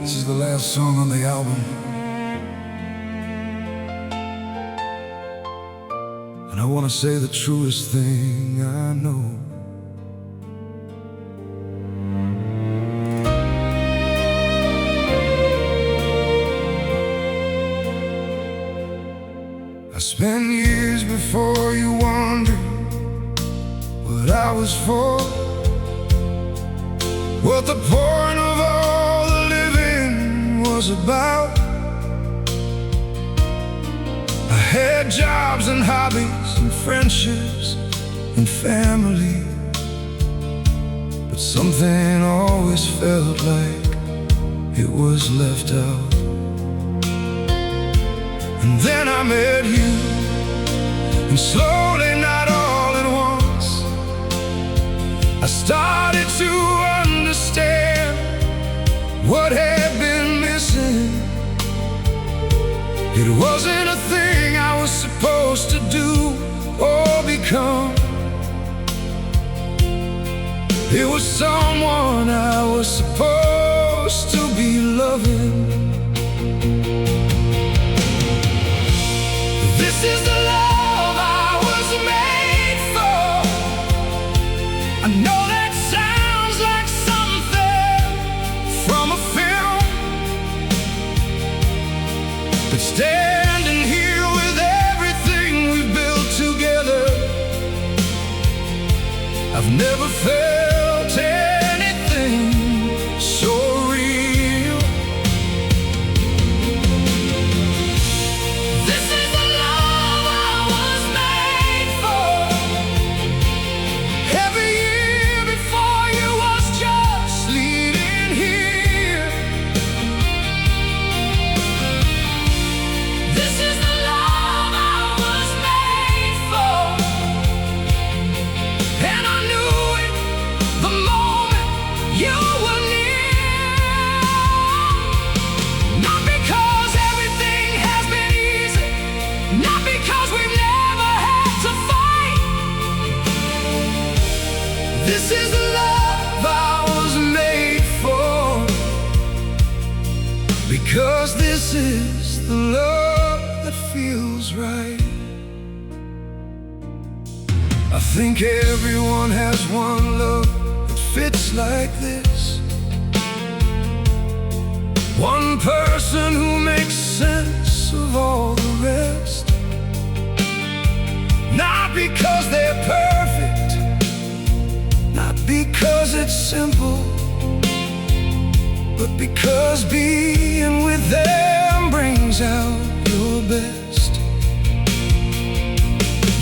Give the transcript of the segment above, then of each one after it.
This is the last song on the album, and I want to say the truest thing I know. I spent years before you wondered what I was for, what the point of all the living was about. I had jobs and hobbies and friendships and family, but something always felt like it was left out. And then I met you, and slowly, not all at once, I started to understand what had been missing. It wasn't a thing I was supposed to do or become. It was someone I was supposed to be loving. This is the love I was made for. I know that sounds like something from a film, but standing here with everything we've built together, I've never felt anything so real. This is the love I was made for. Every year before you was just leading here. This is the love I was made for, and I knew it the moment you were near. Not because everything has been easy, not because we've never had to fight. This is the love I was made for, because this is the love that feels right. I think everyone has one love that fits like this, one person who makes sense of all the rest. Not because they're perfect, not because it's simple, but because being with them brings out your best.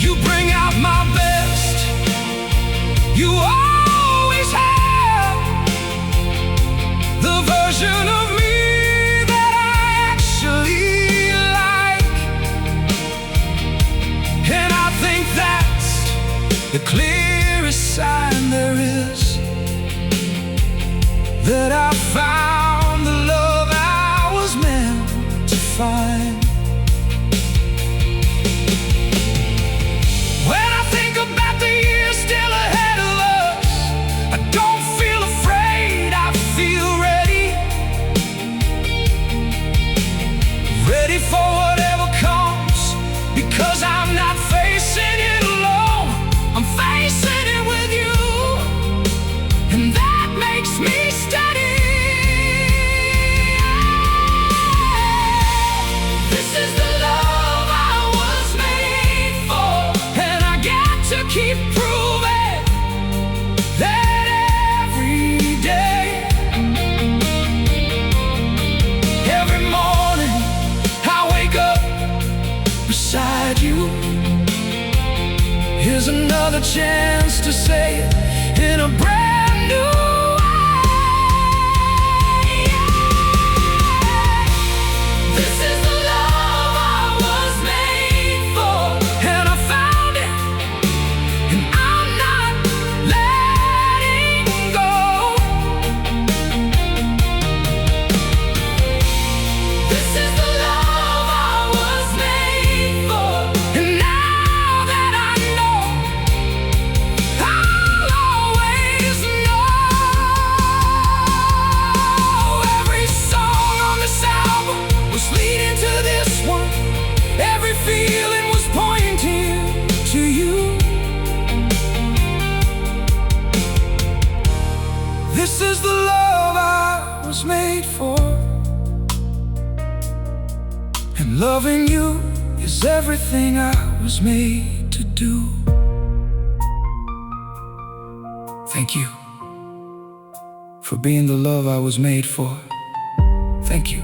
You bring out my best, you always have. The version of me that I actually like, and I think that's the clearest sign there is that I found the love I was meant to find. When I think about the years still ahead of us, I don't feel afraid, I feel ready. Ready for whatever comes, because I'm not facing it alone, I'm facing it with you, and that makes me steady. This is the love I was made for, and I get to keep proving that every day. Every morning I wake up beside you. Here's another chance to say it in a brand new way. This is the love I was made for, and I found it, and I'm not letting go. This is the love I was made for, and now that I know, all This is the love I was made for, and loving you is everything I was made to do. Thank you for being the love I was made for. Thank you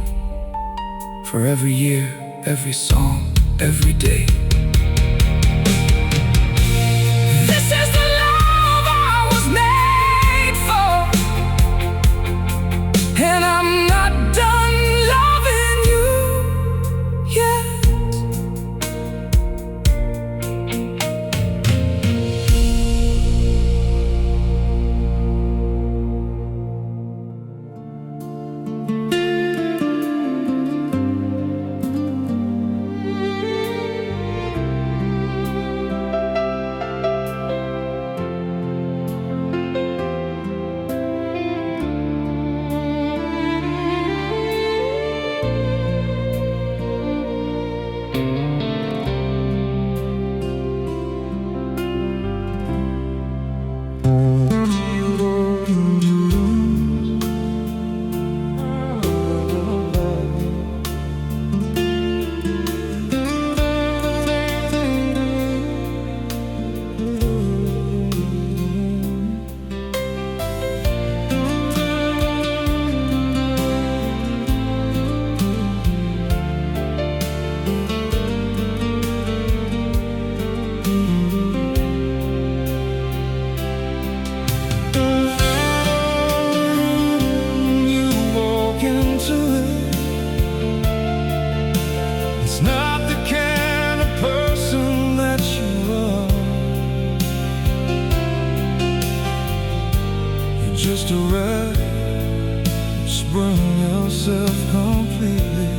for every year, every song, every day. This is the love I was made for, and I'm not done loving you yet. Just a wreck, sprung yourself completely,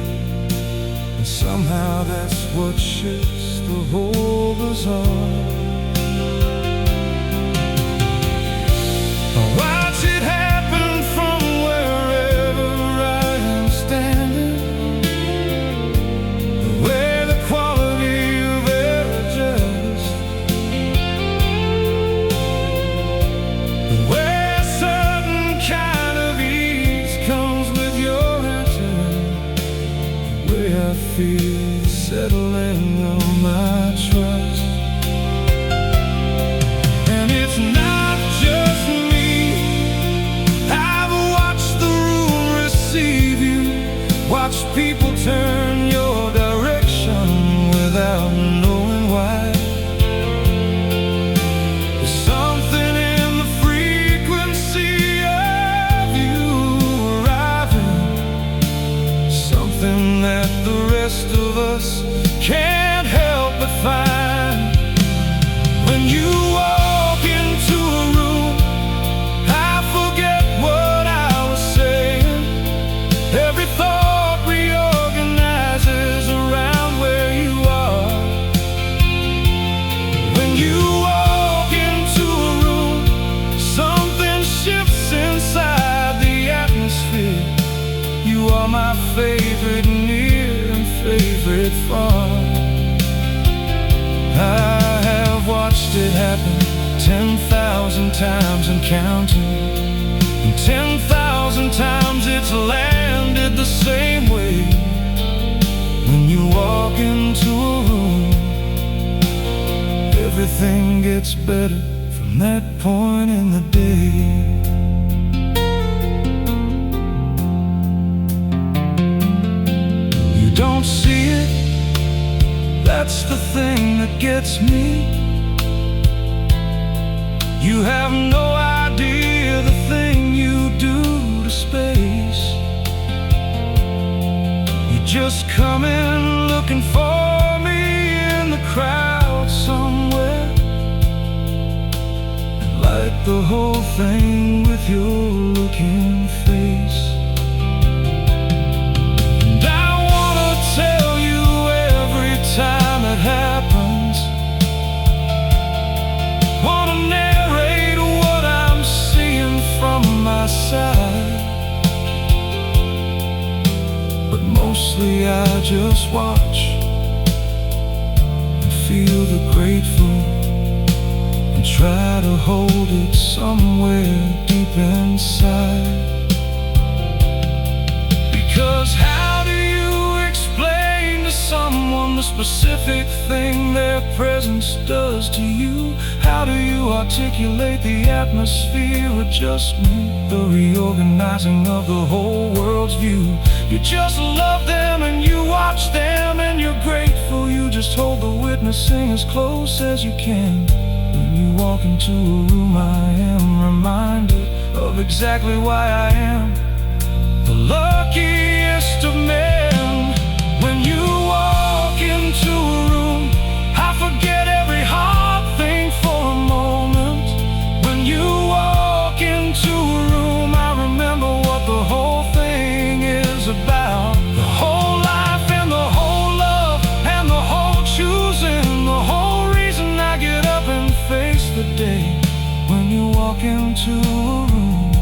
and somehow that's what shifts the whole bazaar. Watch it happen from wherever I am standing, where the quality of air adjusts, where certain kind of ease comes with your return, the way I feel settling on my trust. And it's not just me, I've watched the room receive you, watched people turn your direction without knowing why. There's something in the frequency of you arriving, something that the rest of us can't help but find. When you walk into a room, I forget what I was saying. Every thought reorganizes around where you are. When you walk into a room, something shifts inside the atmosphere. You are my favorite near and favorite far. I have watched it happen 10,000 times and counting, and 10,000 times it's landed the same way. When you walk into a room, everything gets better from that point in the day. You don't see it, that's the thing that gets me. You have no idea the thing you do to space. You just come in looking for me in the crowd somewhere, and light the whole thing with your looking face. And I wanna tell you every time it happens, wanna narrate what I'm seeing from my side, but mostly I just watch and feel the grateful, and try to hold it somewhere deep inside. that presence does to you. How do you articulate the atmosphere adjustment, the reorganizing of the whole world's view? You just love them and you watch them and you're grateful. You just hold the witnessing as close as you can. When you walk into a room, I am reminded of exactly why I am the luckiest of men. When you walk into a room, I forget every hard thing for a moment. When you walk into a room, I remember what the whole thing is about. The whole life and the whole love and the whole choosing, the whole reason I get up and face the day. When you walk into a room,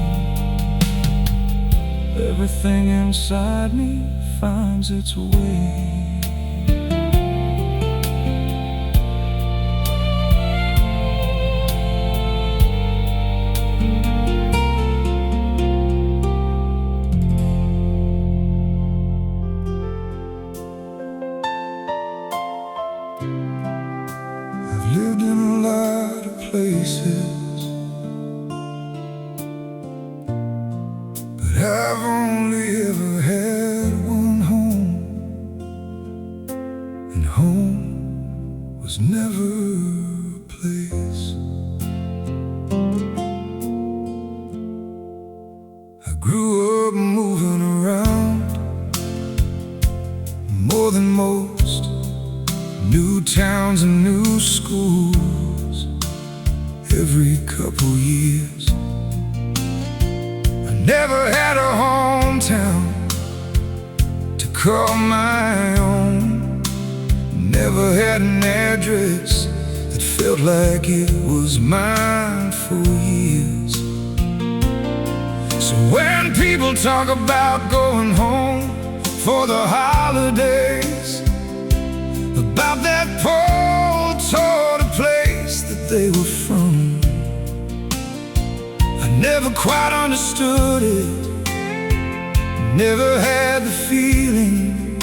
everything inside me finds its way. I've lived in a lot of places, but I've only ever had one home, and home was never a place. I grew up moving around more than most, new towns and new schools every couple years. I never had a hometown to call my own, never had an address that felt like it was mine for years. So when people talk about going home for the holidays, about that poor, sort of place that they were from, I never quite understood it, never had the feeling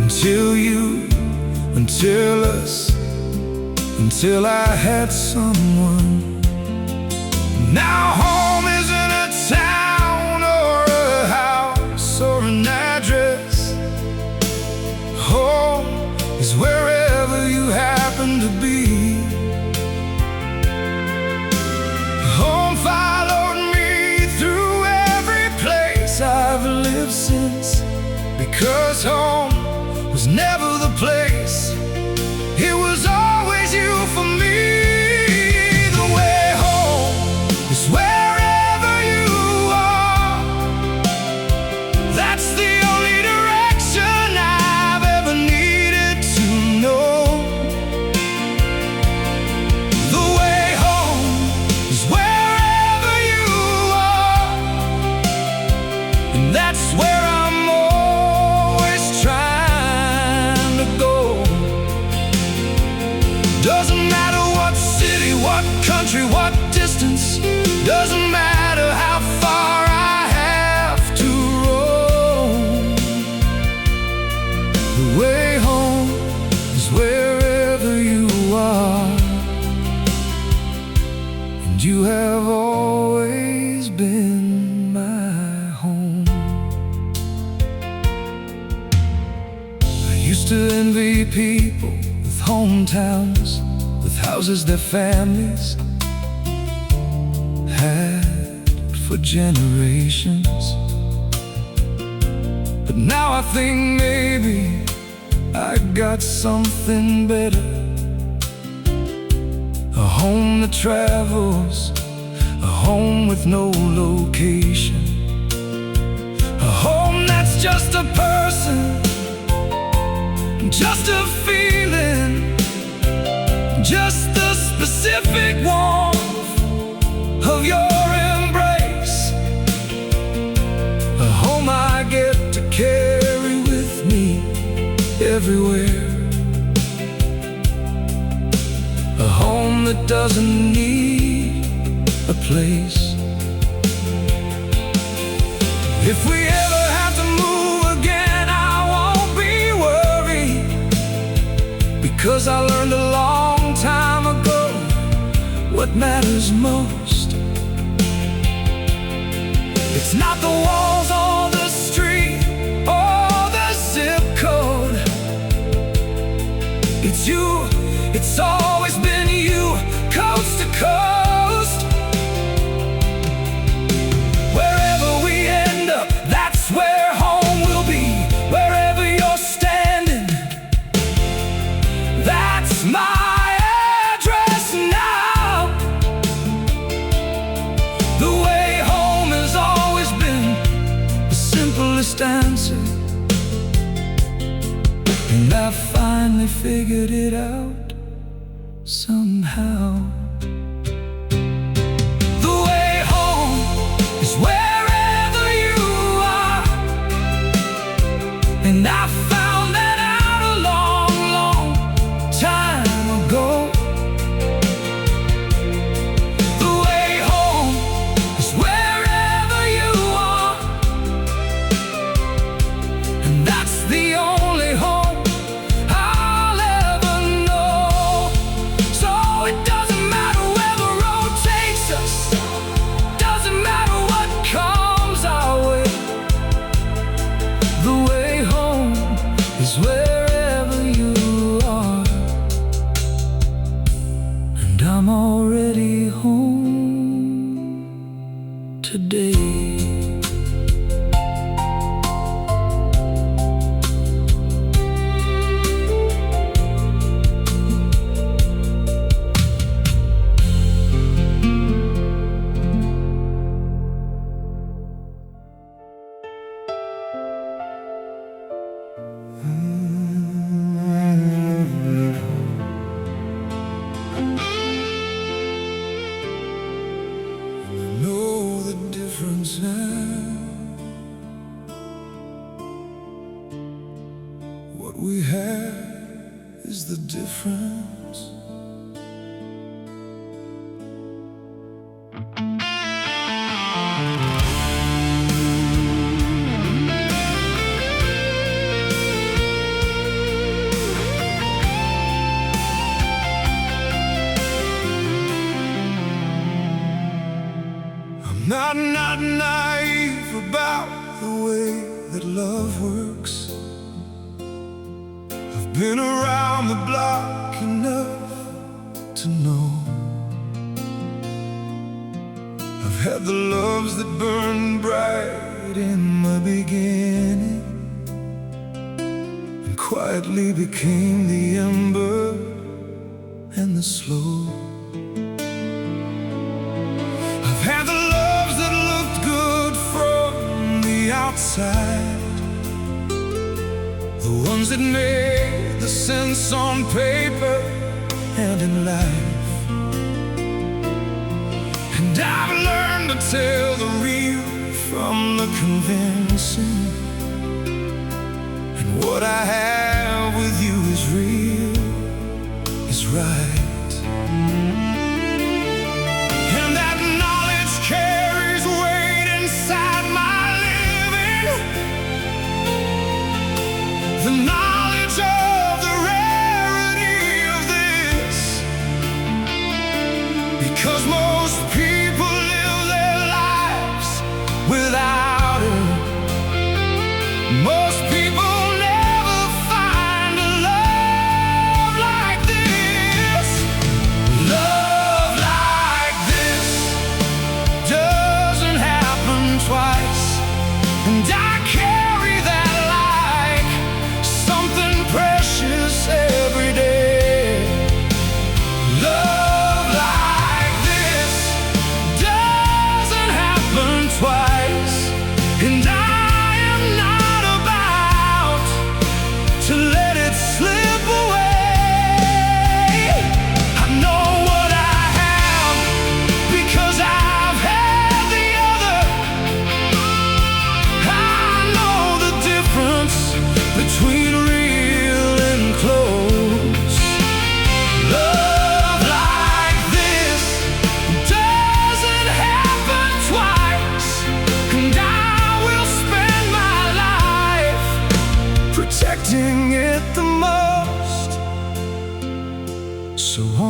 until you, until us, until I had someone. Now home isn't a town or a house or an address. Home is wherever you happen to be. Home followed me through every place I've lived since, because home was never the place, it was always you for me. The way home is wherever you are, that's the only direction I've ever needed to know. The way home is wherever you are, and that's where I'm always trying to go. Doesn't matter what city, what country, what distance, doesn't matter how far I have to roam. The way home is wherever you are, and you have always been my home. I used to envy people with hometowns, with houses their families had for generations. But now I think maybe I got something better, a home that travels, a home with no location, a home that's just a person, just a feeling, just the specific warmth of your embrace, a home I get to carry with me everywhere, a home that doesn't need a place. If we ever have to move again, I won't be worried, 'Cause I learned a long time ago what matters most. It's not the walls or the street or the zip code. It's you, it's always been you, coast to coast. Wherever we end up, that's where home will be. Wherever you're standing, that's my address now. The way home has always been the simplest answer, and I finally figured it out somehow. The way home is wherever you are, and I found that out a long, long time ago. The way home is wherever you are, and that's the only home I'll ever know. So it doesn't matter where the road takes us, doesn't matter what comes our way. The way home is wherever you are, and I'm already home today. Know the difference now. What we have is the difference. I'm not naive about the way that love works. I've been around the block enough to know. I've had the loves that burned bright in the beginning and quietly became the ember and the slow. I've had the loves that looked good from the outside, the ones that made the sense on paper and in life. And I've learned to tell the real from the convincing, and what I have with you is real, is right. And that knowledge carries weight inside my living, the knowledge of the rarity of this, because most people live their lives without it. Most people never find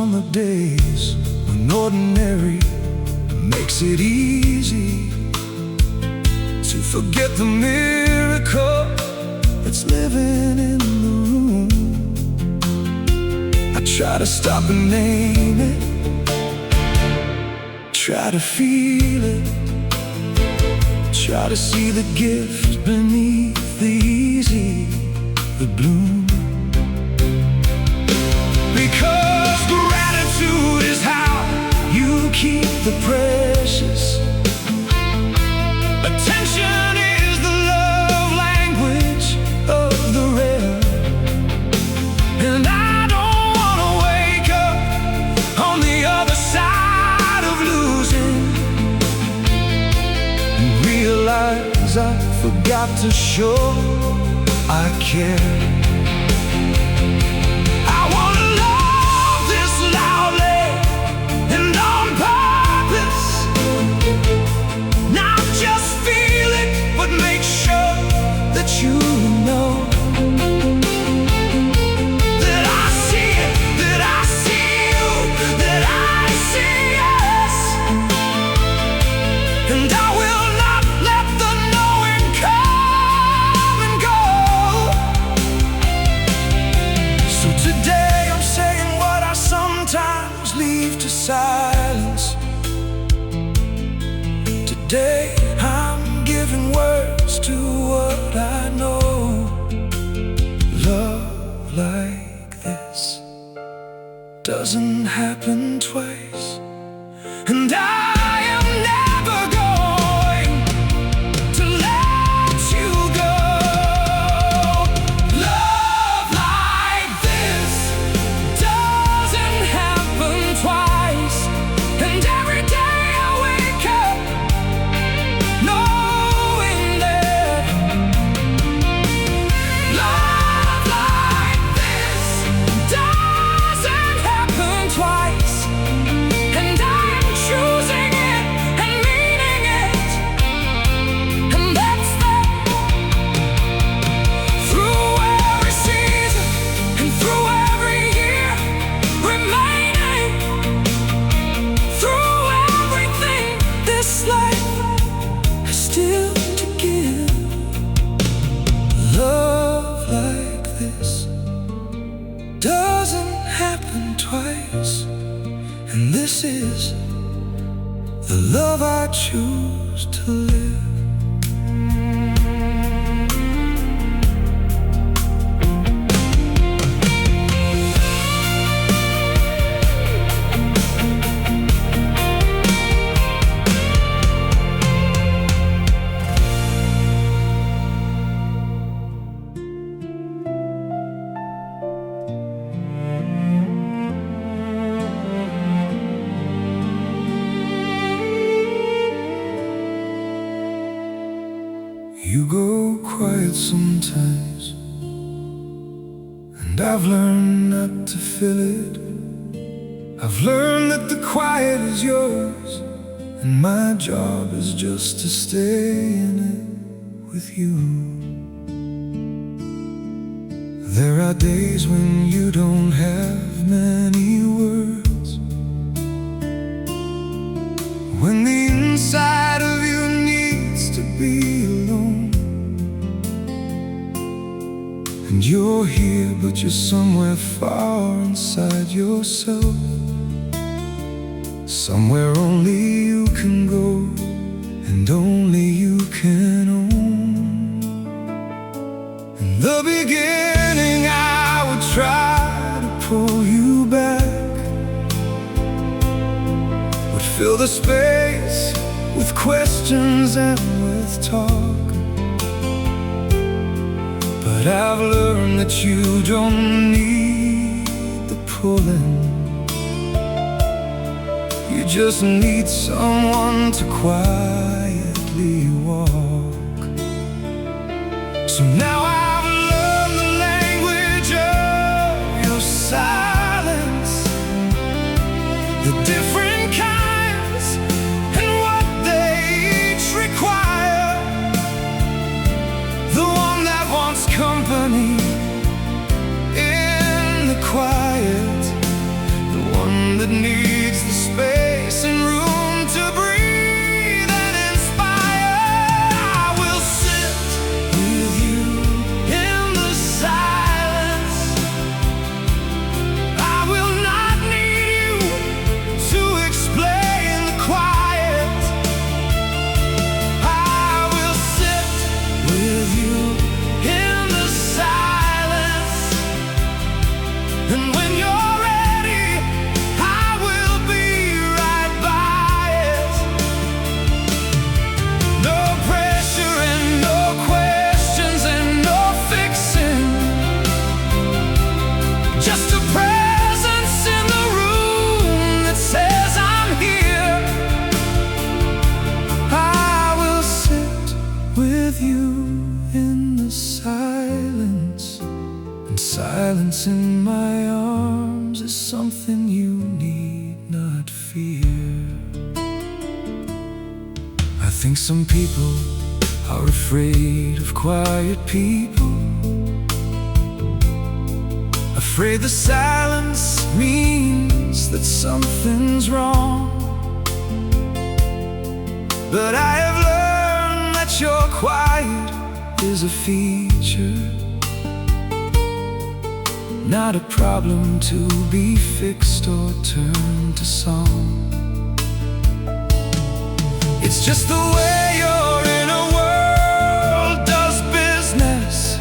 on the days when ordinary makes it easy to forget the miracle that's living in the room. I try to stop and name it, try to feel it, try to see the gift beneath the easy, the bloom. Because gratitude is how you keep the precious. Attention is the love language of the rare. And I don't want to wake up on the other side of losing and realize I forgot to show I care. You know that I see it, that I see you, that I see us, and I will not let the knowing come and go. So today I'm saying what I sometimes leave to silence. Today I'm giving words to what I know. Love like this doesn't happen twice, and I am never going to let you go. Love like this doesn't happen twice, and every day I wake up knowing that love like this doesn't happen twice, and I'm choosing it and meaning it, and that's that. Through every season and through every year, remaining through everything this life has still to give. Love like this doesn't happen twice, and this is the love I choose to live. You go quiet sometimes, and I've learned not to fill it. I've learned that the quiet is yours, and my job is just to stay in it with you. There are days when you don't have many words, when the inside of you needs to be alone. And you're here, but you're somewhere far inside yourself, somewhere only you can go and only you can own. In the beginning I would try to pull you back, would fill the space with questions and with talk. But I've learned that you don't need the pulling, you just need someone to quietly walk. So now I've learned the language of your silence, the different kinds and what they each require. The one that wants company in the quiet, the one think some people are afraid of quiet people, afraid the silence means that something's wrong. But I have learned that your quiet is a feature, not a problem to be fixed or turned to song. It's just the way your inner world does business,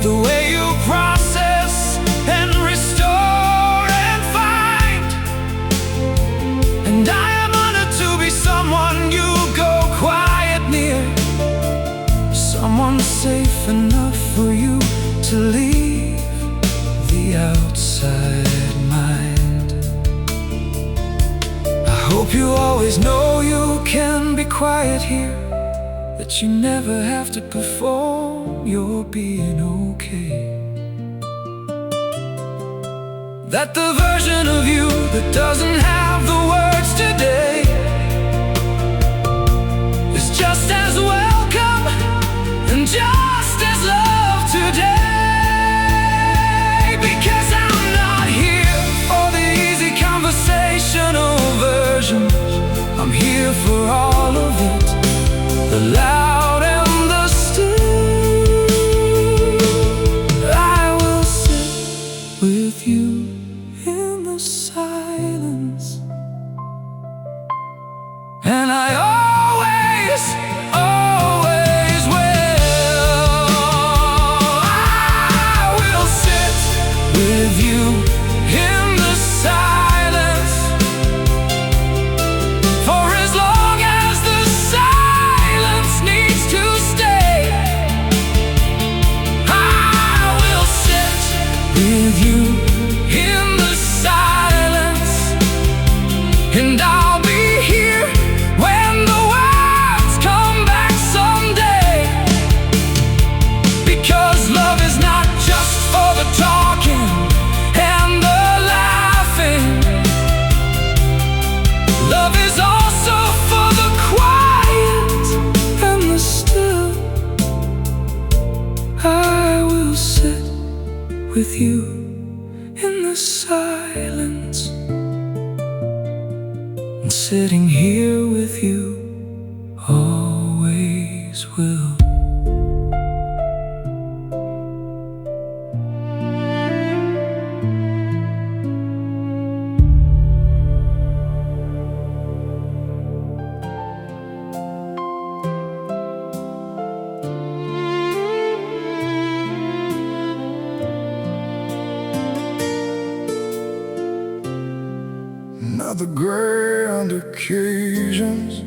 the way you process and restore and find. And I am honored to be someone you go quiet near, someone safe enough for you to leave the outside mind. I hope you always know you can be quiet here, that you never have to perform, you're being okay. That the version of you that doesn't have the words today is just as welcome and just as loved today. Because I'm not here for the easy conversational version, I'm here for all of it, the loud and the still. I will sit with you in the silence, and I always will. I will sit with you in the silence, for as long as the silence needs to stay. I will sit with you in the silence, and I'll be here when the words come back someday. Because love is not just for the talking and the laughing, love is also for the quiet and the still. I will sit with you in the silence, and sitting here with you always will. Not the grand occasions,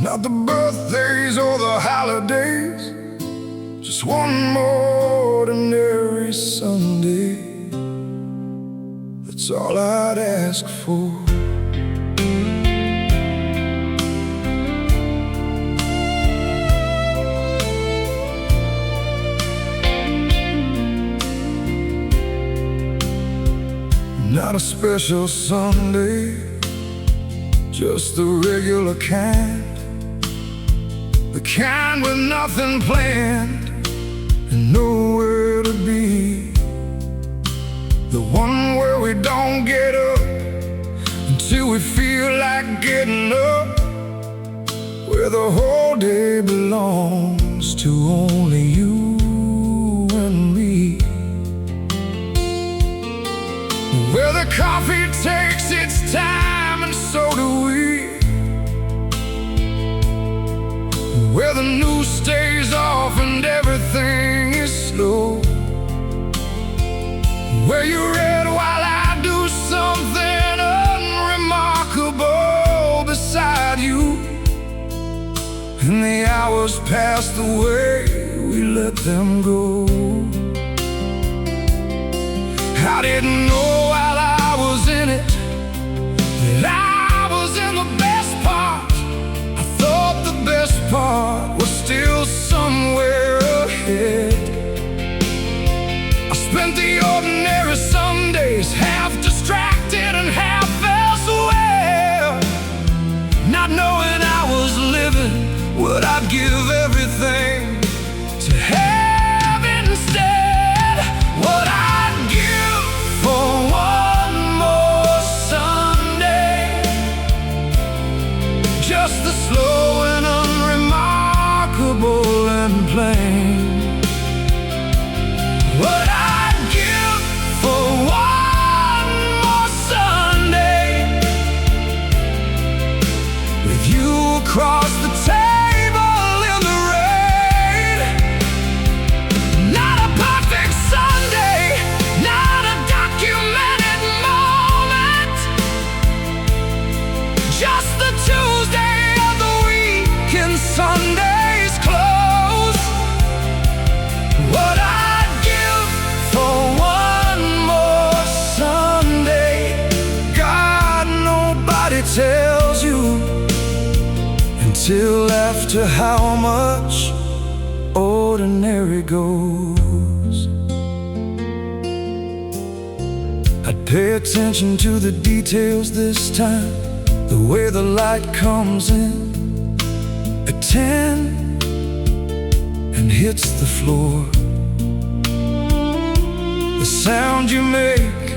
not the birthdays or the holidays, just one more ordinary Sunday. That's all I'd ask for. Not a special Sunday, just the regular kind, the kind with nothing planned and nowhere to be, the one where we don't get up until we feel like getting up, where the whole day belongs to only you and me, where the coffee takes its time and so do we, where the news stays off and everything is slow, where you read while I do something unremarkable beside you, and the hours pass the way we let them go. I didn't know while I was in it that I was in the best part. I thought the best part was still somewhere ahead. I spent the ordinary Sundays half distracted and half elsewhere. just the slow and unremarkable and plain. What I'd give for one more Sunday with you across the table in the rain. Not a perfect Sunday, not a documented moment, just the Tuesday of the week and Sunday's close. What I'd give for one more Sunday. God, nobody tells you until after how much ordinary goes. I'd pay attention to the details this time, the way the light comes in at 10 and hits the floor, the sound you make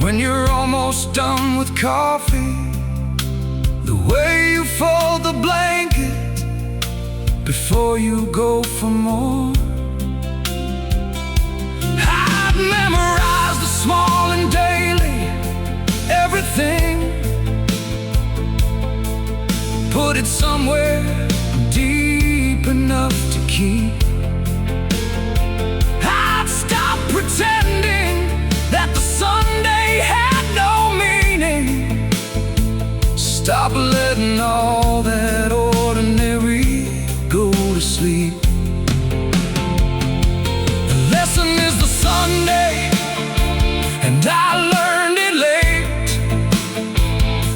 when you're almost done with coffee, the way you fold the blanket before you go for more. I've memorized the small and daily, everything, put it somewhere deep enough to keep. I'd stop pretending that the Sunday had no meaning, stop letting all that ordinary go to sleep. The lesson is the Sunday, and I learned it late.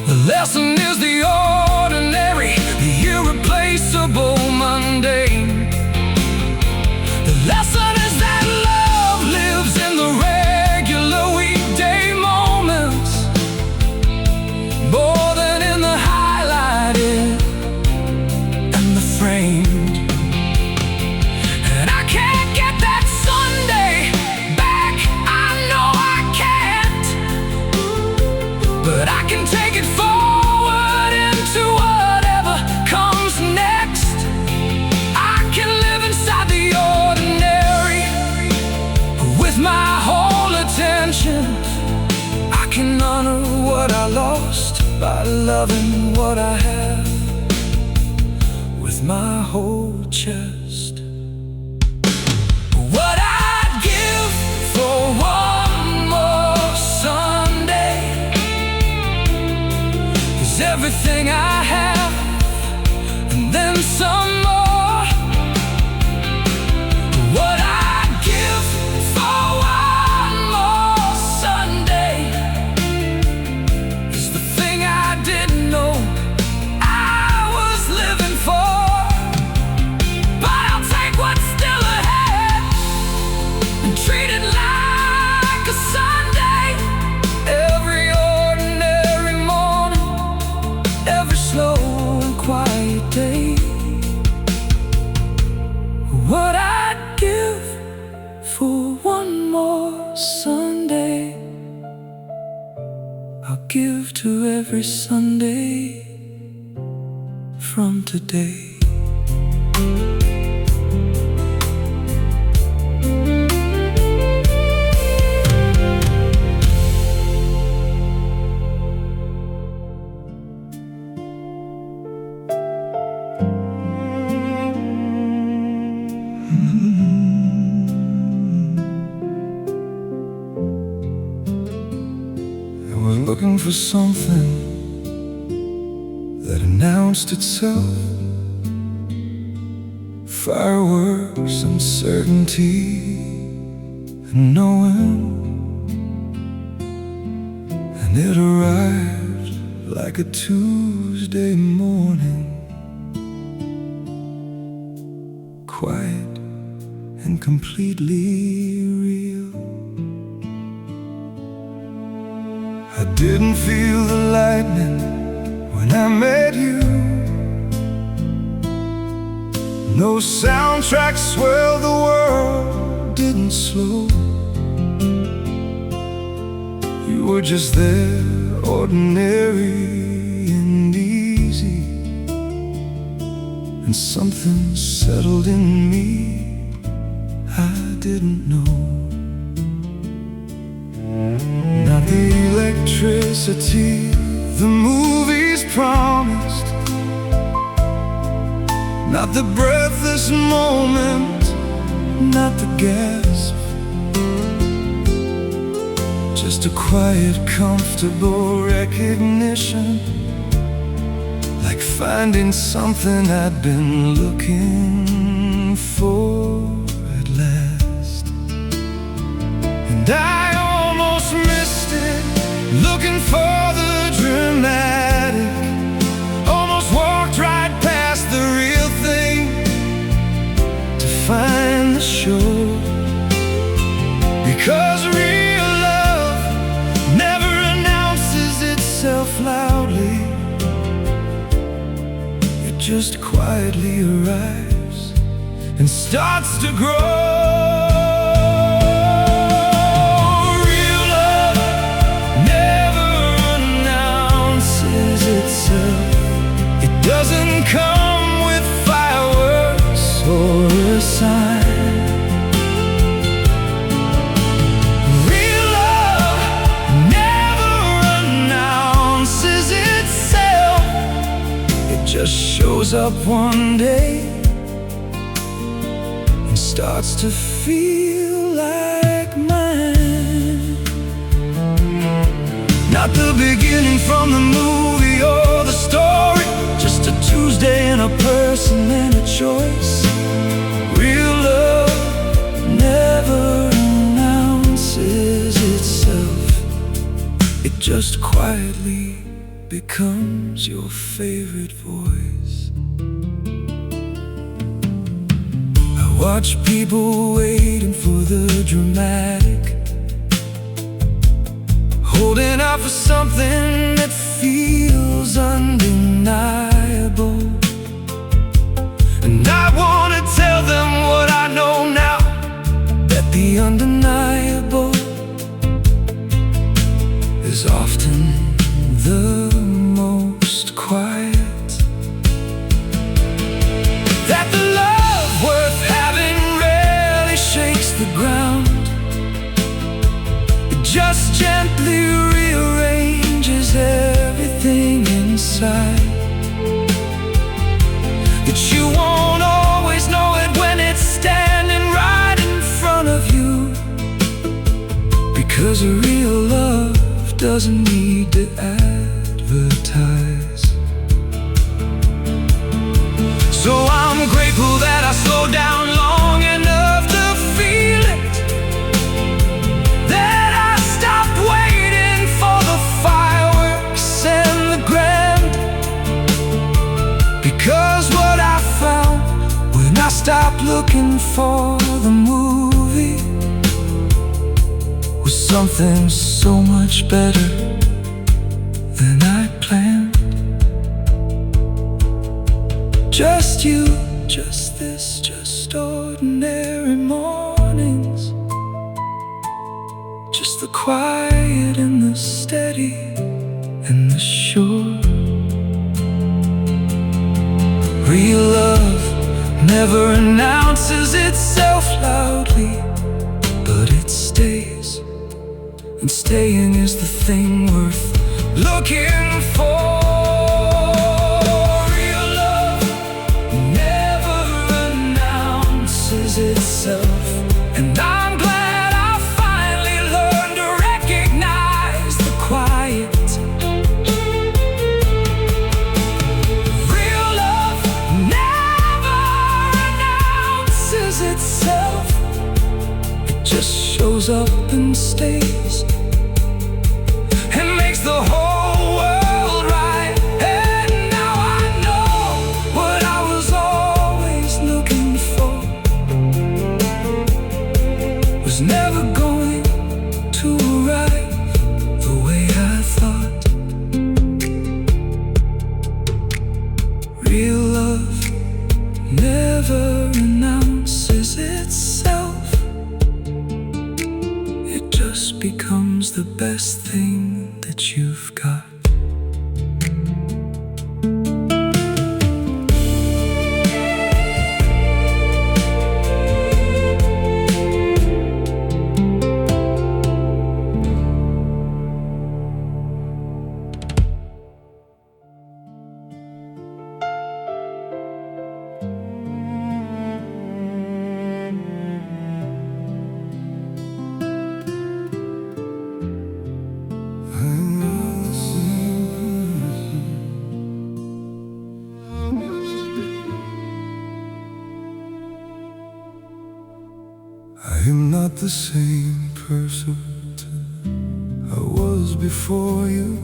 The lesson is the ordinary, the irreplaceable mundane. The lesson is that love lives in the regular weekday moments, more than in the highlighted and the framed. And I can't get that Sunday back, I know I can't, but I can take it forward into whatever comes next. I can live inside the ordinary with my whole attention. I can honor what I lost by loving what I have with my whole chest. What I'd give for one more Sunday is everything I have and then some more. What I'd give for one more Sunday is the thing I didn't know I was living for. But I'll take what's still ahead and treat it like a Sunday. Every ordinary morning, every slow and quiet day. What I'd give for one more Sunday, I'll give to every Sunday from today. I was looking for something that announced itself. Fireworks and certainty and knowing, and it arrived like a Tuesday morning, quiet and completely real. I didn't feel the lightning when I met you. No soundtrack swelled the world, didn't slow. You were just there, ordinary and easy. and something settled in me I didn't know. Not the electricity the movies promised, not the breathless moment, not the gasp. Just a quiet, comfortable recognition, like finding something I'd been looking for at last. And I almost missed it, looking for the dramatic. Almost walked right past the real thing to find the show. Because real love never announces itself loudly. It just quietly arrives and starts to grow. Doesn't come with fireworks or a sign. Real love never announces itself. It just shows up one day and starts to feel like mine. Not the beginning from the movie or the story, just a Tuesday and a person and a choice. Real love never announces itself. It just quietly becomes your favorite voice. I watch people waiting for the dramatic, holding out for something that feels undeniable. And I wanna tell them what I know now, that the undeniable is often the most quiet. That the love worth having rarely shakes the ground. It just gently rearranges everything inside. That you won't always know it when it's standing right in front of you. Because a real love doesn't need to advertise. So I'm grateful that I slowed down long enough to feel it, that I stopped waiting for the fireworks and the grand. Because what I found when I stopped looking for the movie was something so much better than I planned. Just you, just this, just ordinary mornings. Just the quiet and the steady and the sure. Real love never announces itself loudly, but it stays. And staying is the thing worth looking for. Real love never announces itself. And I'm glad I finally learned to recognize the quiet. Real love never announces itself. It just shows up and stays, and makes the whole world right. And now I know what I was always looking for was never going to arrive the way I thought. Real love never announces itself. not the same person I was before you,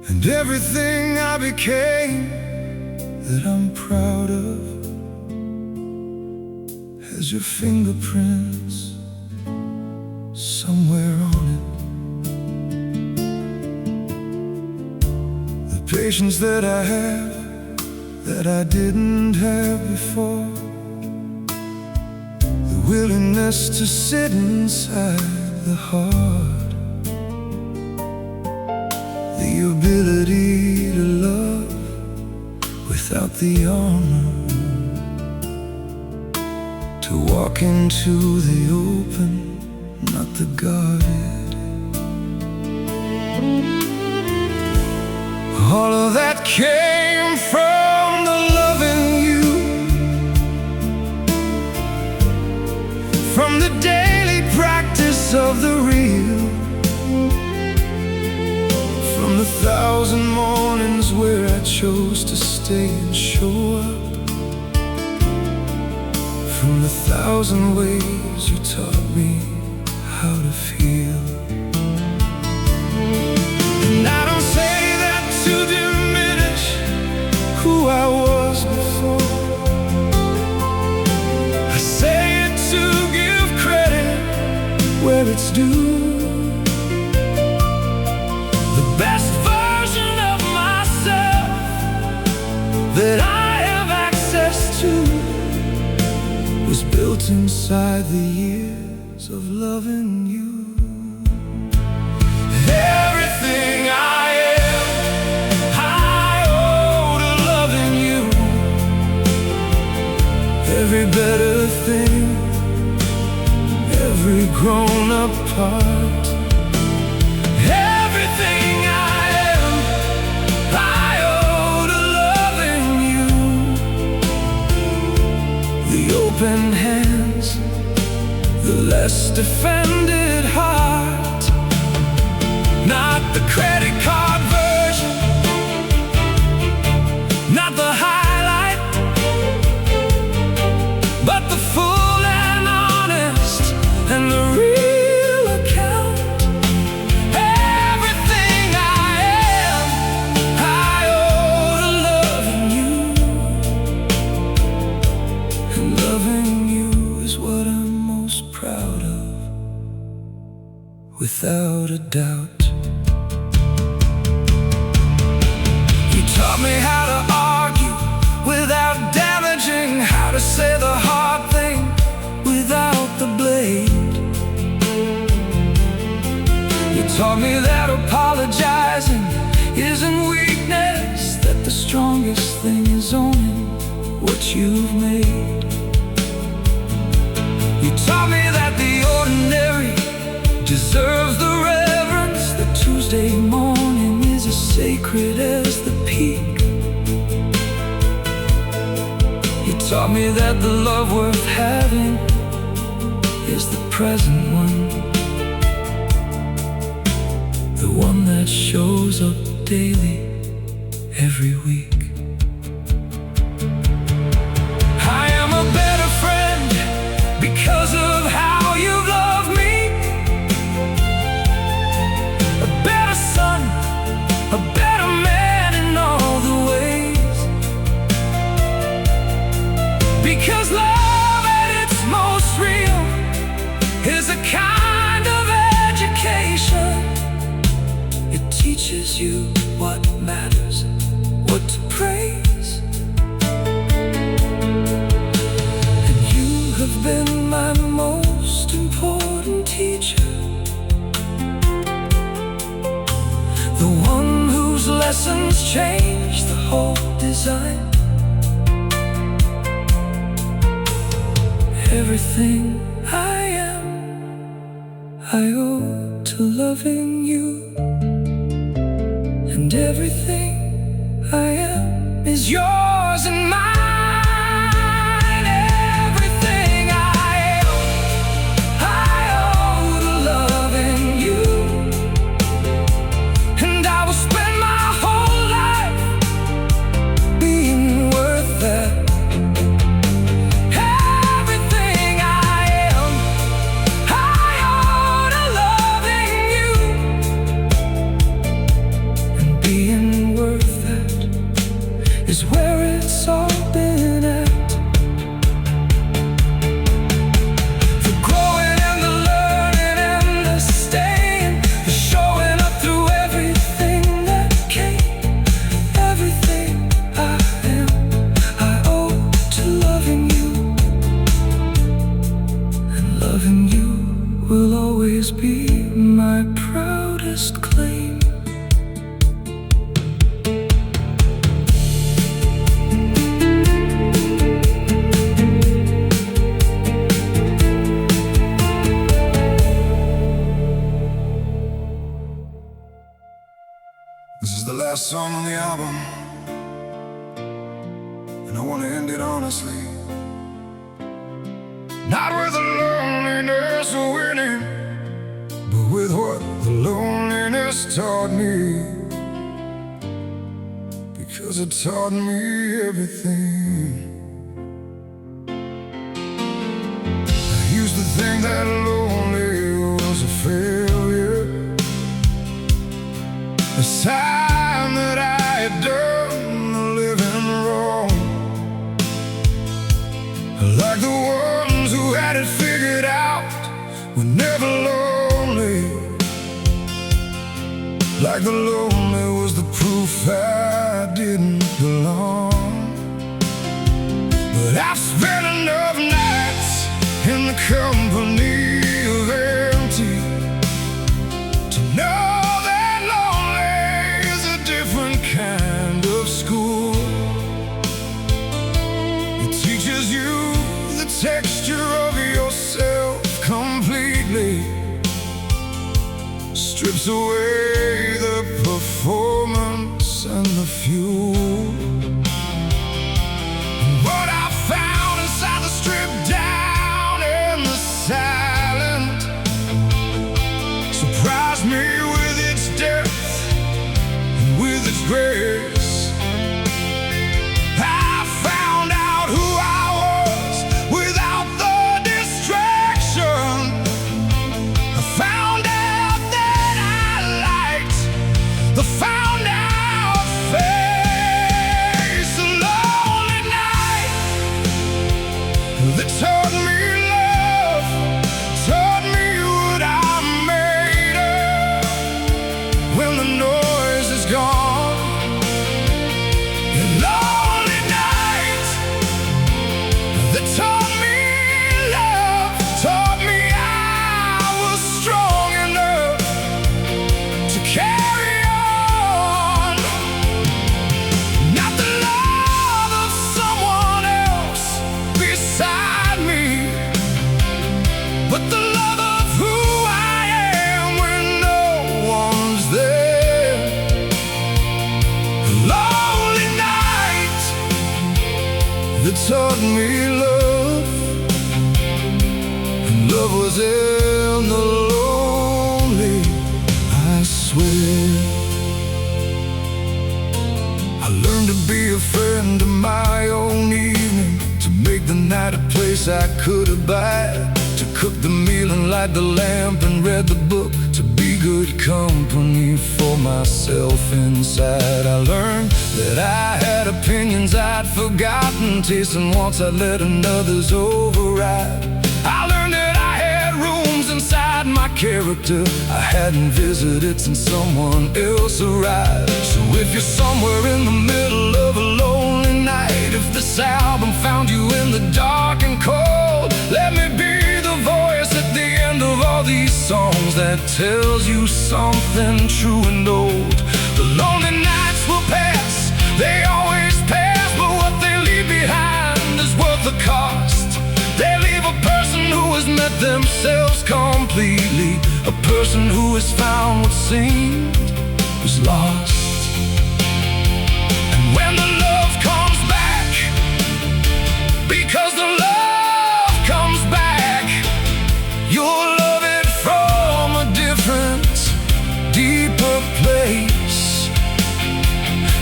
and everything I became that I'm proud of has your fingerprints somewhere on it. The patience that I have that I didn't have before, the willingness to sit inside the heart, the ability to love without the armor, to walk into the open, not the guarded. All of that came from the loving you, from the daily practice of the real, from the 1,000 mornings where I chose to stay and show up, from the 1,000 ways you taught me how to feel. And I don't say that to diminish who I was before, I say it to give credit where it's due. The best version of myself that I have access to was built inside the years of loving you. Everything I am, I owe to loving you. Every better thing, every grown-up part, everything I am, I owe to loving you. The open hands, the less defended heart, not the credit card version, not the highlight, but the full and honest and the real account. Everything I am, I owe to loving you, and loving you is what I'm most proud of, without a doubt. You taught me how to argue without damaging, how to say the hard thing without the blade. You taught me that apologizing isn't weakness, that the strongest thing is owning what you've made. You taught me that the ordinary deserves the reverence, that Tuesday morning is as sacred as the peak. You taught me that the love worth having is the present one, the one that shows up daily, every week. I am a better friend because of how you've loved me, a better son, a better man in all the ways, because love at its most real is a kind of education. It teaches you what matters, what to praise. And you have been my most important teacher, the one whose lessons change the whole design. Everything I am, I owe to loving you, and everything I am is yours and mine. Everything I owe to loving you, and I will spend my whole life being worth that. Everything This is the last song on the album, and I want to end it honestly. Not with the loneliness of winning, but with what the loneliness taught me. Because it taught me everything. I used to think that lonely was a failure, a sign that I had done the living wrong. Like the ones who had it figured out were never lonely. Like the lonely was the proof I didn't belong. But I've spent enough nights in the company of empty to know that lonely is a different kind of school. It teaches you the texture of yourself completely, strips away the performance and the fuel. What I found inside the stripped down and the silent surprised me with its depth and with its grace. I found out who I was without the distraction. I found out that I liked the found out face. A lonely night that taught me love, taught me what I'm made of when the noise is gone. A lonely night that taught me love, taught me I was strong enough to carry on. Not the love of someone else beside me, but the love of who I am when no one's there. A lonely night that taught me love, and love was in the lonely, I swear. I learned to be a friend to my own evening, to make the night a place I could abide, to cook the meal and light the lamp and read the book, to be good company for myself inside. I learned that I had opinions I'd forgotten, tastes and wants I'd let another's override. I learned that I had rooms inside my character I hadn't visited since someone else arrived. So if you're somewhere in the middle of a lonely night, if this album found you in the dark and cold, let me be the voice at the end of all these songs that tells you something true and old. The lonely nights will pass, they always pass, but what they leave behind is worth the cost. They leave a person who has met themselves completely, a person who has found what seemed was lost. And when the love comes back, because the love comes back, you'll love it from a different, deeper place.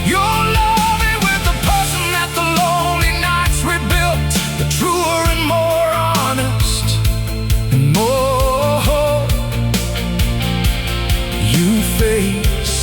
You'll love it with the person that the lonely nights rebuilt, the truer and more honest and more you face.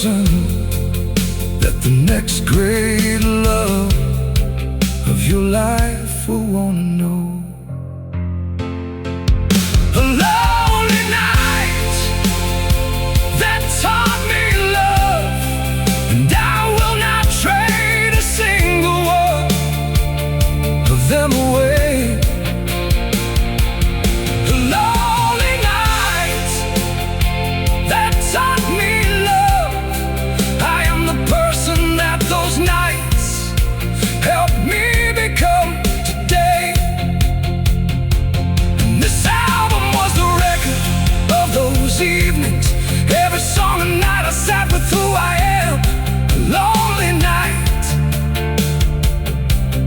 person that the next great love of your life will wanna know. A lonely night that taught me love, and I will not trade a single one of them away. A lonely night that taught me love. I am the person that those nights helped me become today. And this album was the record of those evenings. Every song and night I sat with who I am. A lonely night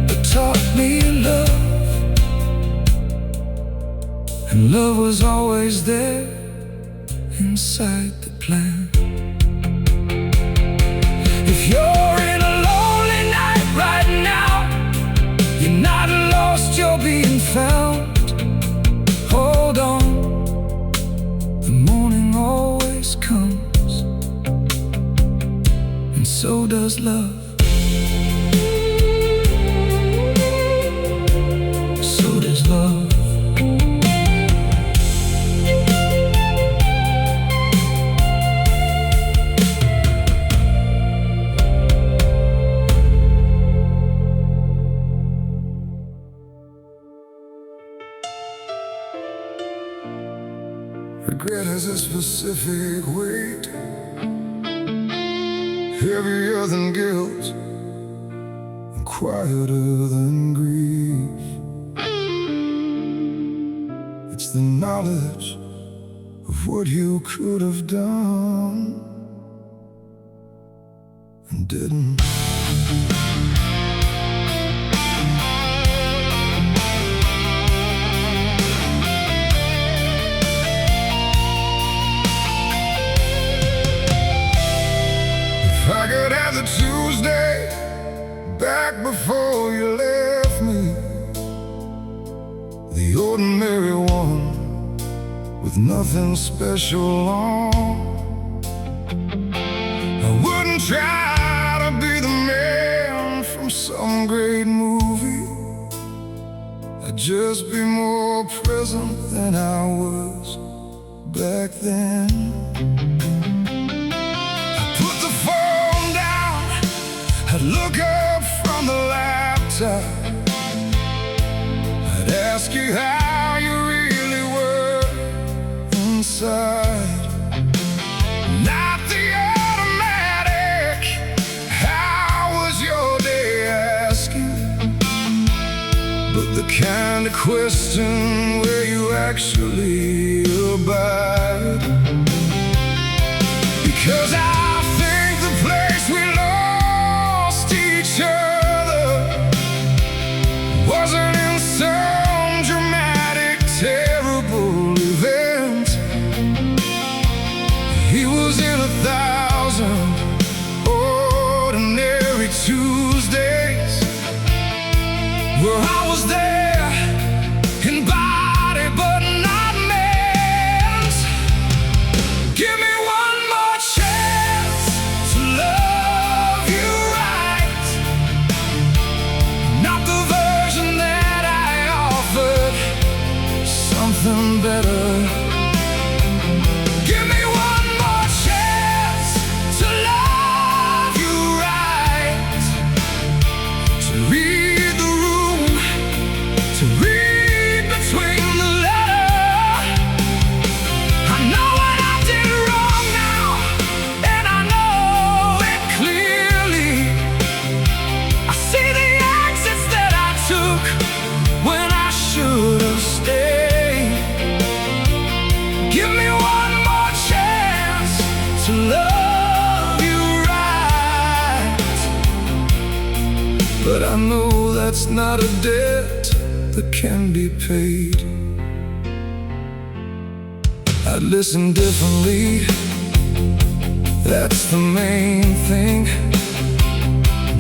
that taught me love. And love was always there inside the plan. If you're in a lonely night right now, you're not lost, you're being found. Hold on, the morning always comes, and so does love. So does love. Regret has a specific weight, heavier than guilt and quieter than grief. It's the knowledge of what you could have done and didn't. If I could have the Tuesday back before you left me, the ordinary one with nothing special on, I wouldn't try to be the man from some great movie. I'd just be more present than I was back then. I'd look up from the laptop, I'd ask you how you really were inside. Not the automatic, how was your day asking, but the kind of question where you actually abide. Because I think the place we wasn't in some dramatic, terrible event. He was in 1,000 ordinary Tuesdays, where I was there in body but not meant. Give me one more chance to love you right, not the something better. Give me one more chance to love you right, to read the room, to read between the letters. I know what I did wrong now, and I know it clearly. I see the exits that I took when I should have stayed. Give me one more chance to love you right. But I know that's not a debt that can be paid. I'd listen differently, that's the main thing.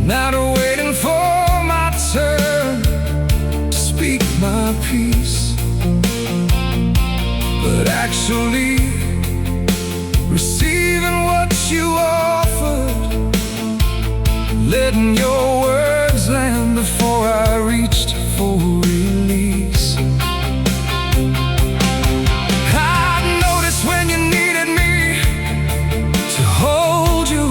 Not waiting for my turn to speak my piece, but actually receiving what you offer. letting your words land before I reached for release. I noticed when you needed me to hold you,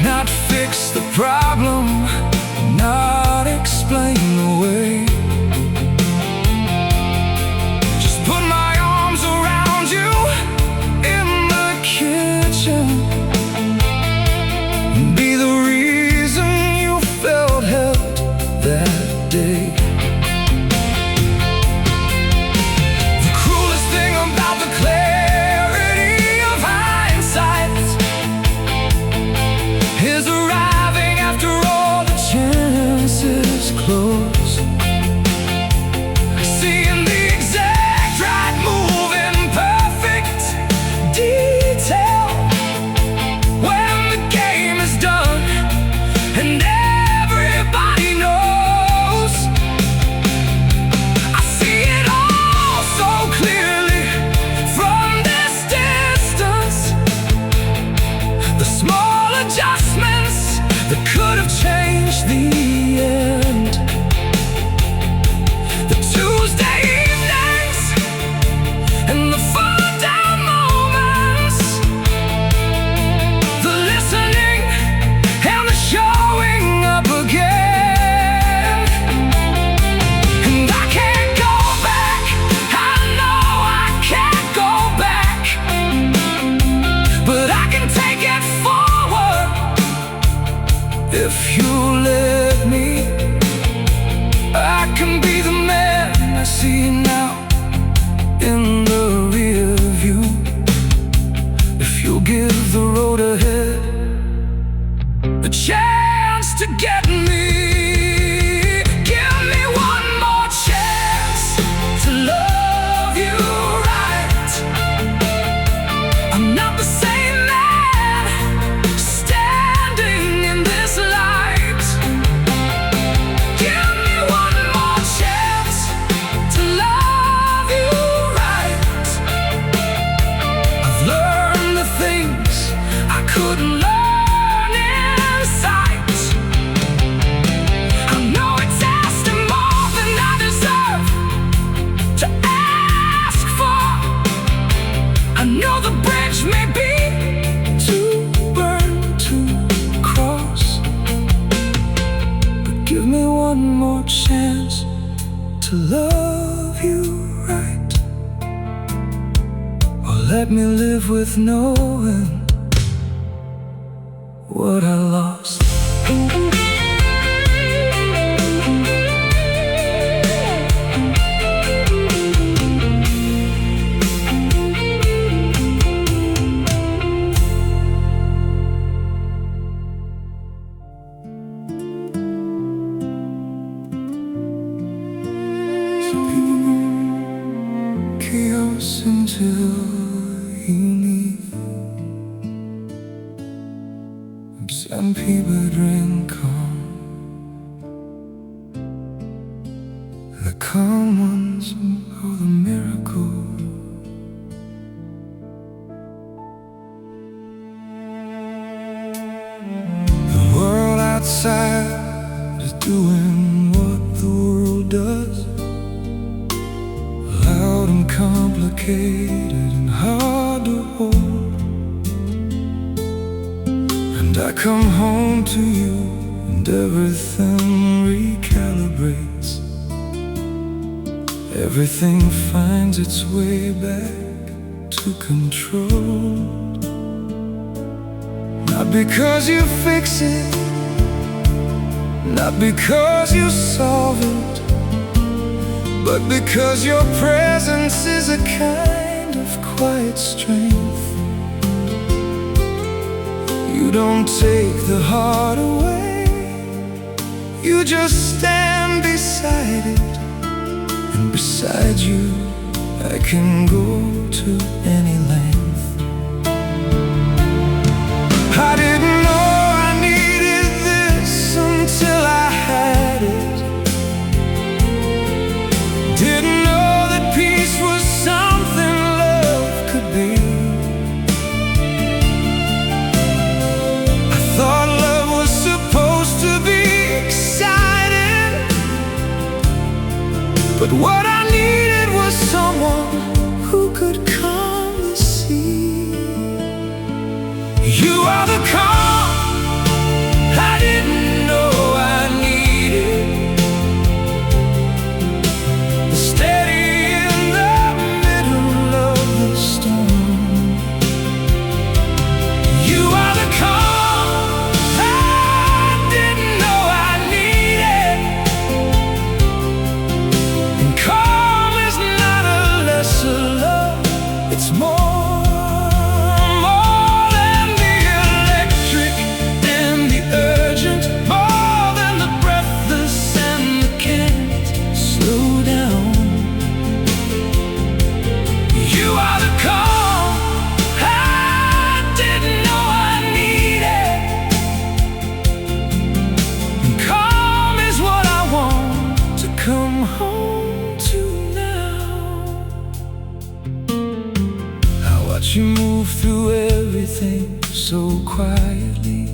not fix the problem, not explain away. Just put my arms around you in the kitchen, be the reason you felt held that day. The cruelest thing about the clarity of hindsight is arriving after all the chances close, seeing the exact right move in perfect detail when the game is done and everybody knows. I see it all so clearly from this distance, the small adjustments that could have changed the end. The Tuesday evenings and the fall down moments, the listening and the showing up again. And I can't go back, I know I can't go back, but I can take it forward if you let me. I can be the man I see now in the rear view, if you'll give the road ahead a chance to get me. Give me one more chance to love you right. I'm not the same man standing in this light. Give me one more chance to love you right. I've learned the things I couldn't learn in sight. I know it's asking more than I deserve to ask for. I know the bridge may be too burn to cross, but give me one more chance to love you right, or let me live with knowing what I lost. Chaos until you need some people drink calm. The calm ones are the miracle. The world outside is doing what the world does, loud and complicated and hard to hold. And I come home to you and everything recalibrates. Everything finds its way back to control. Not because you fix it, not because you solve it, but because your presence is a kind of quiet strength. You don't take the heart away, you just stand beside it. And beside you, I can go to any length. I didn't know I needed this until I had it. Didn't know that peace was something love could be. I thought love was But what I needed was someone who could come and see. You are the calm I didn't know I needed, the steady in the middle of the storm. You are the calm I didn't know I needed, and calm is not a lesser love, it's more than the electric and the urgent, more than the breathless and the can't slow down. You are the calm I didn't know I needed, and calm is what I want to come home to now. I watch you move through everything so quietly,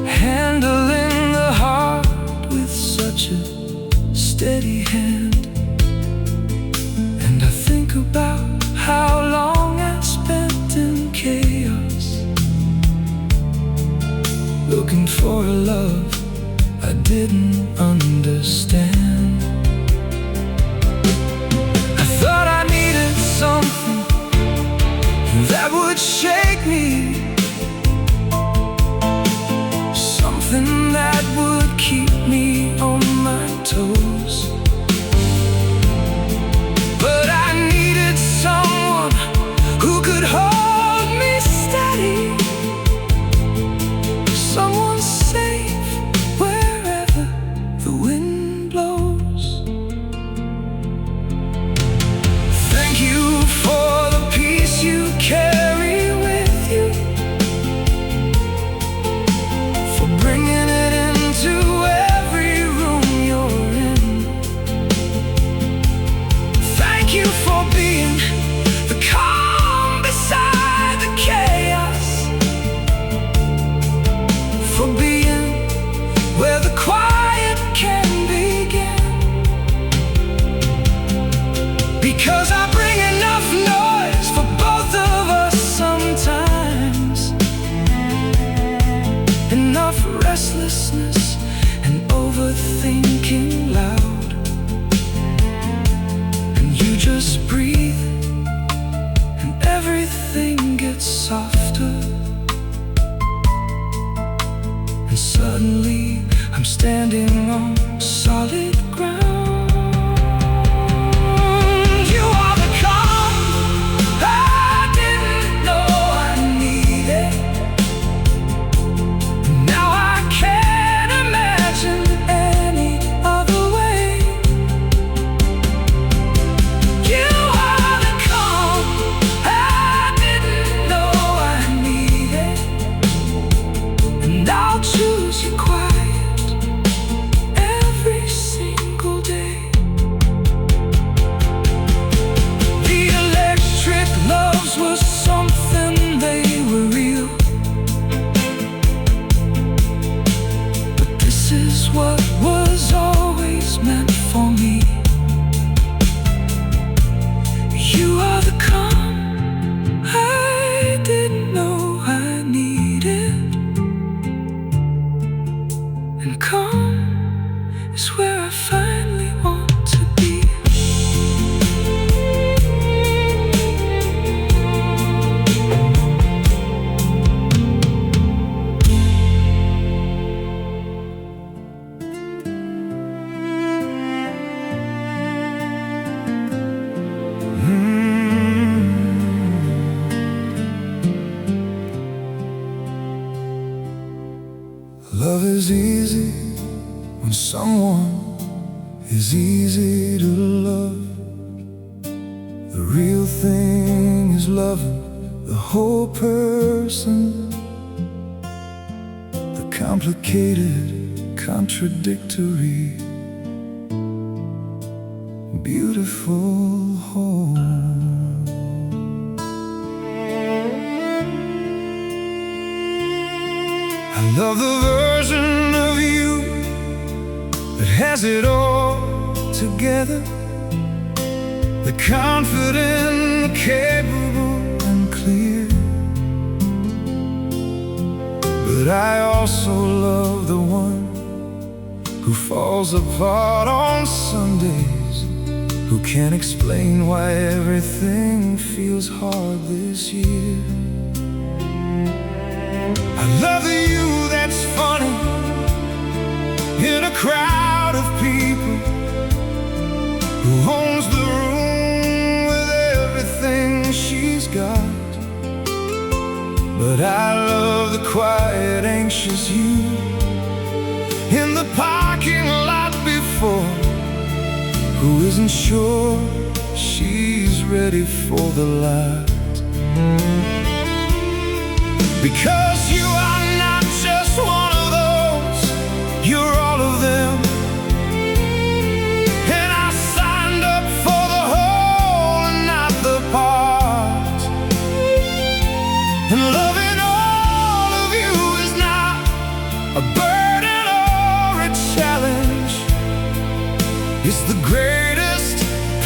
handling the heart with such a steady hand. And I think about how long I spent in chaos, looking for a love I didn't understand. I thought I needed something that would shake me, something that would keep me on my toes. But I needed someone who could hold me steady, someone safe wherever the wind blows. Thank you for the peace you carry with you, for bringing it into every room you're in. Thank you for being the calm beside the chaos, for being where the quiet can begin. Because I bring enough noise for both of us sometimes, enough restlessness and overthinking loud. And you just breathe and everything gets softer, and suddenly I'm standing on solid ground. You are the calm I didn't know I needed. Now I can't imagine any other way. You are the calm I didn't know I needed, and I'll choose you quiet every single day. The electric loves were something, they were real, but this is what was always meant for me. You are the calm I didn't know I needed, and calm is where I finally want to be. Love is easy when someone is easy to love. The real thing is loving the whole person. The complicated, contradictory, beautiful whole. I love the version of you that has it all together, the confident, the capable and clear. But I also love the one who falls apart on Sundays, who can't explain why everything feels hard this year. I love the you that's funny in a crowd of people, who owns the room with everything she's got. But I love the quiet, anxious you in the parking lot before, who isn't sure she's ready for the light. Because you are not just one of those, you're all of them. And I signed up for the whole and not the part. And loving all of you is not a burden or a challenge. It's the greatest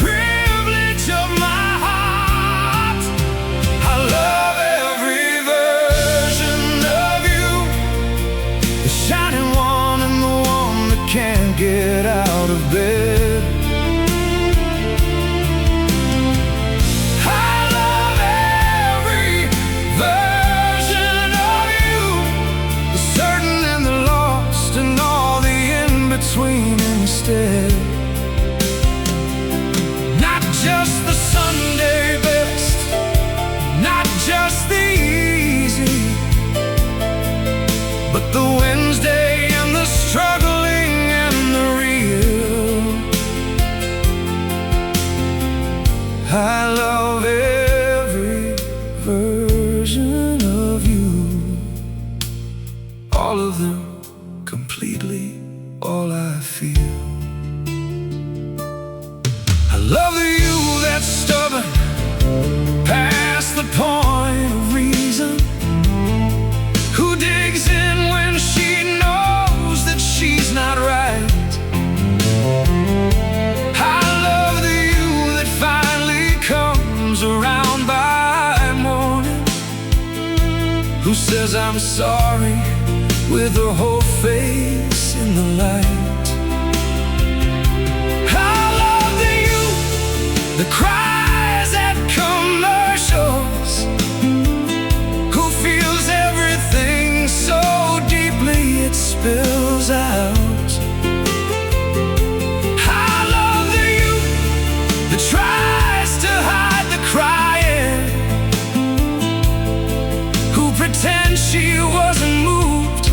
privilege of my heart. I love every version of you, the shining one and the one that can't get out of bed. I love every version of you, the certain and the lost and all the in-between instead. Just the Sunday best, not just the easy, but the Wednesday and the struggling and the real. I love every version of you, all of them, completely, all I feel. I love the you that's stubborn, past the point of reason, who digs in when she knows that she's not right. I love the you that finally comes around by morning, who says I'm sorry with her whole face in the light. The cries at commercials, who feels everything so deeply it spills out. I love the you that tries to hide the crying, who pretends she wasn't moved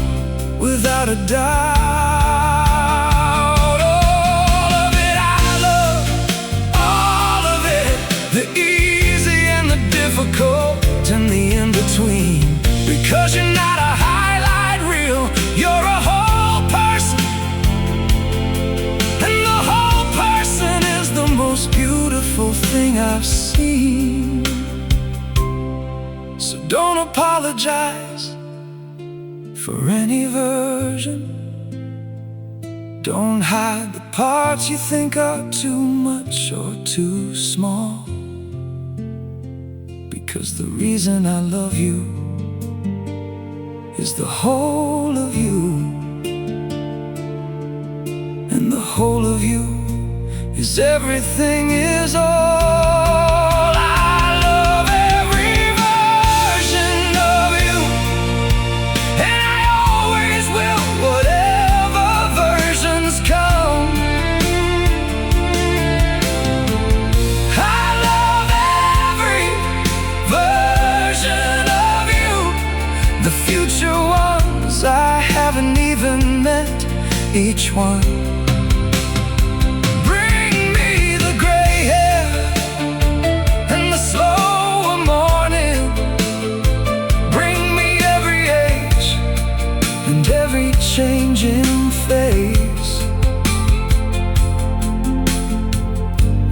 without a doubt. And the in-between, because you're not a highlight reel, you're a whole person, and the whole person is the most beautiful thing I've seen. So don't apologize for any version, don't hide the parts you think are too much or too small. Because the reason I love you is the whole of you, and the whole of you is everything, is all. I love every version of you, and I always will, whatever versions come. The future ones I haven't even met, each one. Bring me the gray hair and the slower morning. Bring me every age and every changing face.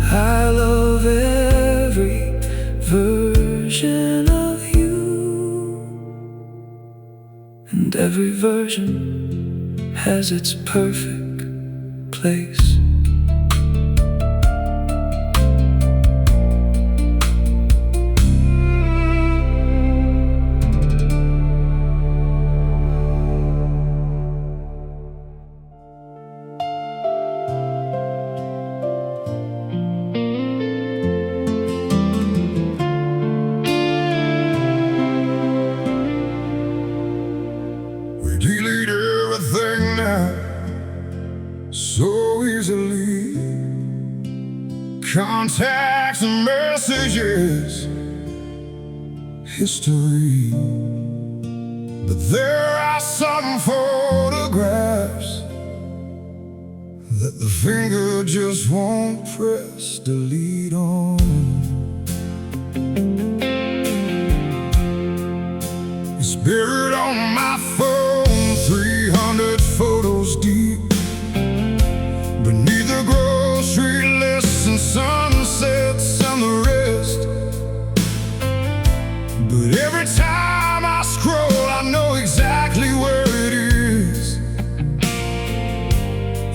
I love every version of you, and every version has its perfect place. contacts and messages, history. But there are some photographs that the finger just won't press delete on. It's buried on my phone, 300 photos deep, beneath the grocery lists and sunsets and the rest. But every time I scroll, I know exactly where it is,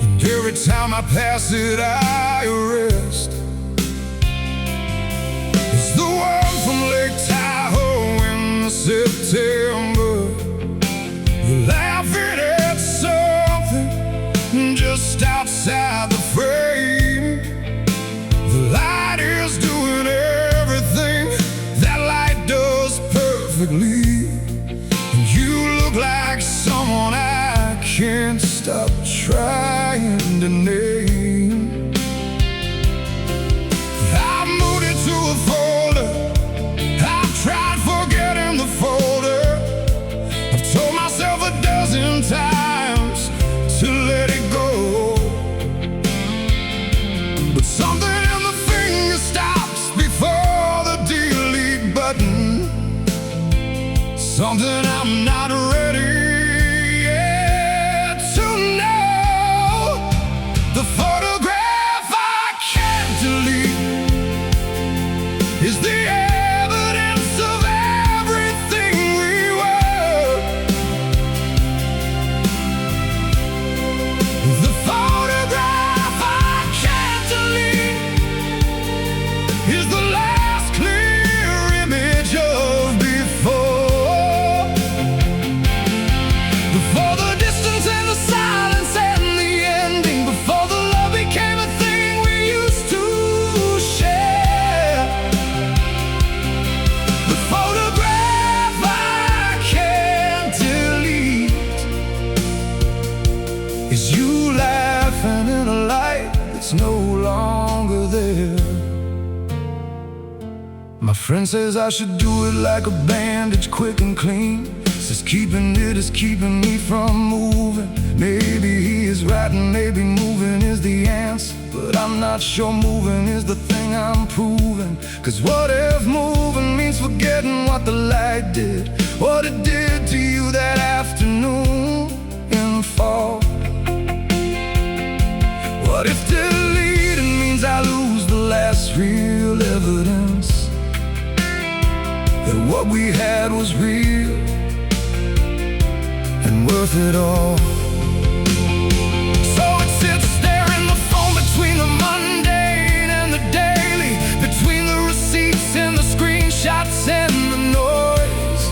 and every time I pass it, I arrest. It's the one from Lake Tahoe in September. You're laughing at something just outside the frame. The light is doing everything that light does perfectly, and you look like someone I can't stop trying to name. I've moved it to a folder. I've tried forgetting the folder. I've told myself a dozen times to let it go, but something in the finger stops before the delete button. Something I'm not ready yet to know. The photograph I can't delete is the evidence of everything we were. The photograph I can't delete is the last clear image of before. Before the distance and the silence and the ending, before the love became a thing we used to share. The photograph I can't delete is you laughing in a light that's no longer there. My friend says I should do it like a bandage, quick and clean. Says keeping it is keeping me from moving. Maybe he is right and maybe moving is the answer, but I'm not sure moving is the thing I'm proving. Cause what if moving means forgetting what the light did, what it did to you that afternoon in fall? What if deleting means I lose the last real evidence that what we had was real and worth it all? So it sits there in the phone, between the mundane and the daily, between the receipts and the screenshots and the noise.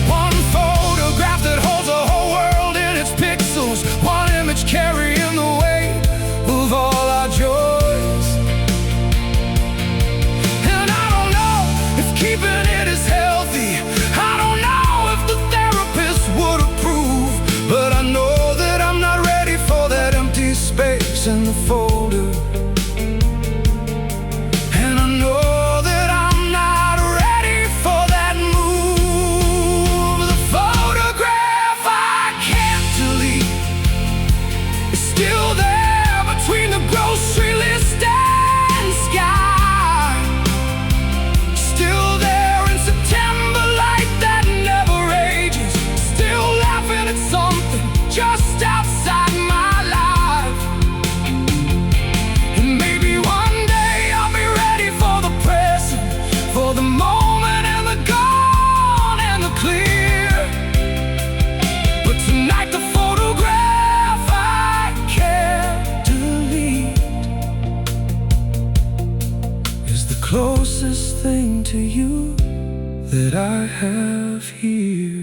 One photograph that holds a whole world in its pixels, one image carrying the weight of all our joys. And I don't know if keeping it is healthy. I don't know if the therapist would approve, but I know that I'm not ready for that empty space in the folder. And I know that I'm not ready for that move. The photograph I can't delete is still there between the grocery list and sky. Still there in September light that never ages. Still laughing at something just outside my life. And maybe one day I'll be ready for the present, for the moment and the gone and the clear. But tonight the photograph I can't delete is the closest thing to you that I have here.